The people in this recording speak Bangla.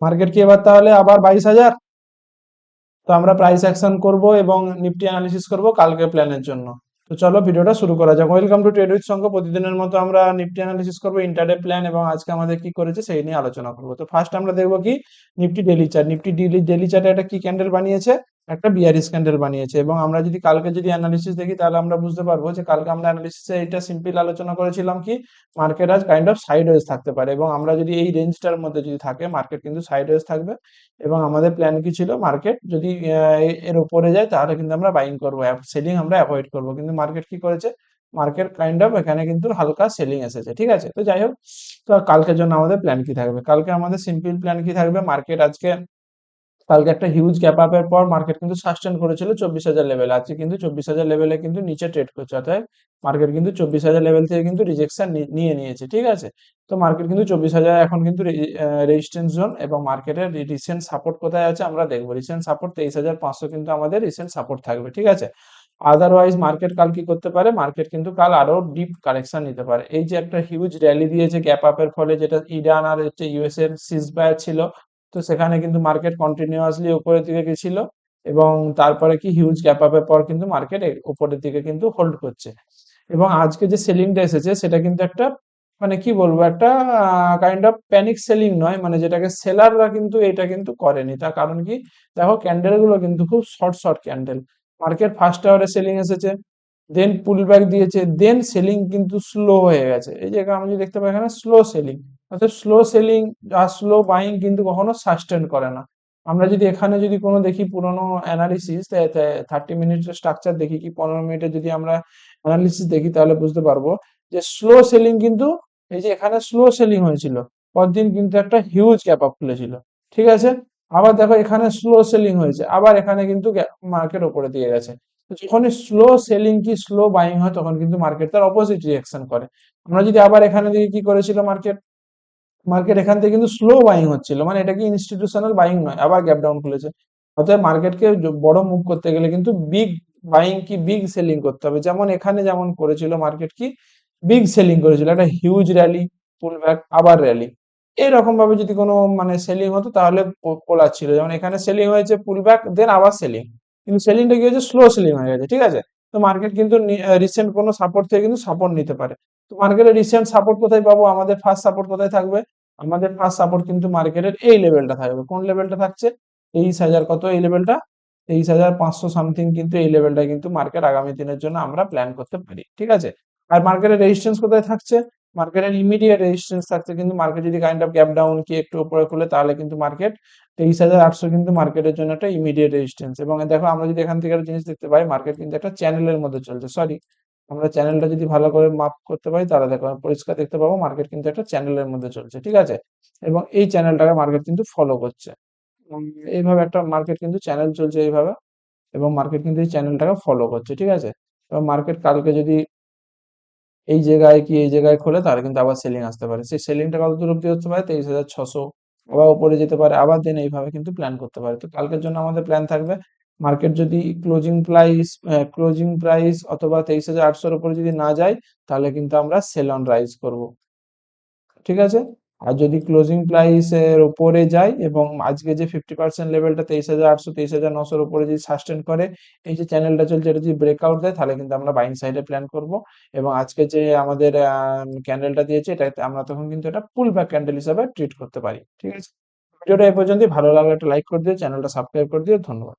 মার্কেট কি এবার তাহলে আবার 22,000? তো আমরা প্রাইস অ্যাকশন করব এবং নিফটি অ্যানালিসিস করব কালকে প্ল্যানের জন্য। তো চলো ভিডিওটা শুরু করা যাক। ওয়েলকাম টু ট্রেড উইথ শঙ্খ। প্রতিদিনের মতো আমরা নিফটি অ্যানালিসিস করব, ইন্টারডে প্ল্যান এবং আজকে আমাদের কি করেছে সেই নিয়ে আলোচনা করব। তো ফার্স্ট আমরা দেখব কি Nifty daily chart. Nifty daily চার্টে একটা কি ক্যান্ডেল বানিয়েছে, একটা বিয়ারিশ ক্যান্ডেল বানিয়েছে। এবং আমরা যদি কালকে যদি অ্যানালিসিস দেখি তাহলে আমরা বুঝতে পারবো যে কালকে আমরা অ্যানালিসিসে এটা সিম্পল আলোচনা করেছিলাম কি মার্কেট আজ কাইন্ড অফ সাইডওয়েজ থাকতে পারে, এবং আমরা যদি এই রেঞ্জটার মধ্যে যদি থাকে মার্কেট কিন্তু সাইডওয়েজ থাকবে। এবং আমাদের প্ল্যান কি ছিল, মার্কেট যদি এর উপরে যায় তাহলে কিন্তু আমরা বাইং করবো, সেলিং আমরা অ্যাভয়েড করবো। কিন্তু মার্কেট কি করেছে, মার্কেট কাইন্ড অফ এখানে কিন্তু হালকা সেলিং এসেছে, ঠিক আছে। তো যাই হোক, তো কালকের জন্য আমাদের প্ল্যান কি থাকবে, কালকে আমাদের সিম্পল প্ল্যান কি থাকবে, মার্কেট আজকে কালকে একটা হিউজ গ্যাপ আপের পর মার্কেট কিন্তু সাস্টেন করেছিল 24,000 লেভেল। আজকে কিন্তু 24,000 লেভেলে কিন্তু নিচে ট্রেড করছে, অর্থাৎ মার্কেট কিন্তু 24,000 লেভেল থেকে কিন্তু রিজেকশন নিয়ে নিয়েছে, ঠিক আছে। তো মার্কেট কিন্তু 24,000 এখন কিন্তু রেজিস্ট্যান্স জোন, এবং মার্কেটের রিসেন্ট সাপোর্ট কোথায় আছে আমরা দেখবো। রিসেন্ট সাপোর্ট 23,500 কিন্তু আমাদের রিসেন্ট সাপোর্ট থাকবে, ঠিক আছে। আদারওয়াইজ মার্কেট কাল কি করতে পারে, মার্কেট কিন্তু কাল আরো ডিপ কারেকশন নিতে পারে। এই যে একটা হিউজ র্যালি দিয়েছে গ্যাপ আপের ফলে, যেটা ইরান আর হচ্ছে ইউএস এর সিজফায়ার ছিল, তো সেখানে কিন্তু মার্কেট কন্টিনিউয়াসলি উপরের দিকে গেছিল, এবং তারপরে কি হিউজ গ্যাপ আপের পর কিন্তু মার্কেট উপরের দিকে কিন্তু হোল্ড করছে। এবং আজকে যে সেলিংটা এসেছে সেটা কিন্তু একটা মানে কি বলবো, একটা কাইন্ড অফ প্যানিক সেলিং নয়, মানে যেটাকে সেলাররা কিন্তু এটা কিন্তু করেনি। তার কারণ কি, দেখো ক্যান্ডেল গুলো কিন্তু খুব short short candle. Market first আওয়ারে সেলিং এসেছে, দেন পুল ব্যাক দিয়েছে, দেন সেলিং কিন্তু স্লো হয়ে গেছে। এই যে আমি দেখতে পাই এখানে স্লো সেলিং, অর্থাৎ স্লো সেলিং আর স্লো বাইং কিন্তু কখনো সাস্টেন করে না। আমরা যদি এখানে যদি কোনো দেখি পুরোনো অ্যানালিসিস, 30 মিনিটের স্ট্রাকচার দেখি কি 15 মিনিটের যদি আমরা অ্যানালিসিস দেখি তাহলে বুঝতে পারবো যে স্লো সেলিং কিন্তু, এই যে এখানে স্লো সেলিং হয়েছিল, পরদিন কিন্তু একটা হিউজ গ্যাপ আপ খুলেছিল, ঠিক আছে। আবার দেখো এখানে স্লো সেলিং হয়েছে, আবার এখানে কিন্তু মার্কেট উপরে দিয়ে গেছে। তো যখনই স্লো সেলিং কি স্লো বাইং হয় তখন কিন্তু মার্কেট তার অপোজিট রিঅ্যাকশন করে। আমরা যদি আবার এখানে দিকে কি করেছিল মার্কেট, মার্কেট এখান থেকে কিন্তু স্লো বাইং হচ্ছিল, মানে এটা কি ইনস্টিটিউশনাল বাইং নয়, আবার গ্যাপ ডাউন খুলেছে। অতএব মার্কেটকে বড় মুভ করতে গেলে কিন্তু বিগ বাইং কি বিগ সেলিং করতে হবে, যেমন এখানে যেমন করেছিল মার্কেট কি বিগ সেলিং করেছিল, একটা হিউজ র্যালি, পুল ব্যাক, আবার র্যালি। এরকম ভাবে যদি কোনো মানে সেলিং হতো তাহলে পোলার ছিল, যেমন এখানে সেলিং হয়েছে, পুল ব্যাক, দেন আবার সেলিং। কিন্তু সেলিংটা কি হয়েছে, স্লো সেলিং হয়ে গেছে, ঠিক আছে। তো মার্কেট কিন্তু রিসেন্ট কোনো সাপোর্ট থেকে কিন্তু সাপোর্ট নিতে পারে। তো মার্কেটের রিসেন্ট সাপোর্ট কোথায় পাবো, আমাদের ফার্স্ট সাপোর্ট কোথায় থাকবে, আমাদের ফার্স্ট সাপোর্ট কিন্তু মার্কেটের এই লেভেলটা থাকবে। কোন লেভেলটা থাকছে, 23,000 কত এই লেভেলটা, 23,500 সামথিং, কিন্তু এই লেভেলটা কিন্তু মার্কেট আগামী দিনের জন্য আমরা প্ল্যান করতে পারি, ঠিক আছে। আর মার্কেটের রেজিস্ট্যান্স কোথায় থাকছে, মার্কেটের ইমিডিয়েট রেজিস্ট্যান্স থাকছে কিন্তু মার্কেট যদি কাইন্ড অফ গ্যাপ ডাউন কি একটু উপরে খুলে তাহলে কিন্তু মার্কেট 23,800 কিন্তু মার্কেটের জন্য একটা ইমিডিয়েট রেজিস্ট্যান্স। এবং দেখো আমরা যদি এখান থেকে একটা জিনিস দেখতে পাই, মার্কেট কিন্তু একটা চ্যানেলের মধ্যে চলছে, সরি আমরা চ্যানেলটা যদি ভালো করে মাপ করতে পারি তাহলে দেখো পরিষ্কার দেখতে পাবো মার্কেট কিন্তু একটা চ্যানেলের মধ্যে চলছে, ঠিক আছে। এবং এই চ্যানেলটাকে মার্কেট কিন্তু ফলো করছে। উম, এইভাবে একটা মার্কেট কিন্তু চ্যানেল চলছে এইভাবে, এবং মার্কেট কিন্তু এই চ্যানেলটাকে ফলো করছে, ঠিক আছে। এবং মার্কেট কালকে যদি এই জায়গায় কি এই জায়গায় খোলে তাহলে কিন্তু আবার সেলিং আসতে পারে। সেই সেলিংটা কত দূর অব্দি হতে পারে, 23,600, আবার উপরে যেতে পারে, আবার দেন এইভাবে কিন্তু প্ল্যান করতে পারে। তো কালকের জন্য আমাদের প্ল্যান থাকবে, মার্কেট যদি ক্লোজিং প্রাইস অথবা 23,800-র উপরে যদি না যায় তাহলে কিন্তু আমরা সেল অন রাইজ করব, ঠিক আছে। আর যদি ক্লোজিং প্রাইস এর উপরে যায় এবং আজকে যে 50% লেভেলটা 23,800 23,900-র উপরে যদি সাস্টেন করে, এই যে চ্যানেলটা চলছে এটা যদি ব্রেকআউট দেয় তাহলে কিন্তু আমরা বাইং সাইডে প্ল্যান করব। এবং আজকে যে আমাদের ক্যান্ডেলটা দিয়েছে এটা আমরা তখন কিন্তু এটা পুল ব্যাক ক্যান্ডেল হিসাবে ট্রিট করতে পারি, ঠিক আছে। ভিডিওটা এই পর্যন্তই, ভালো লাগলে একটা লাইক করে দিও, চ্যানেলটা সাবস্ক্রাইব করে দিও, ধন্যবাদ।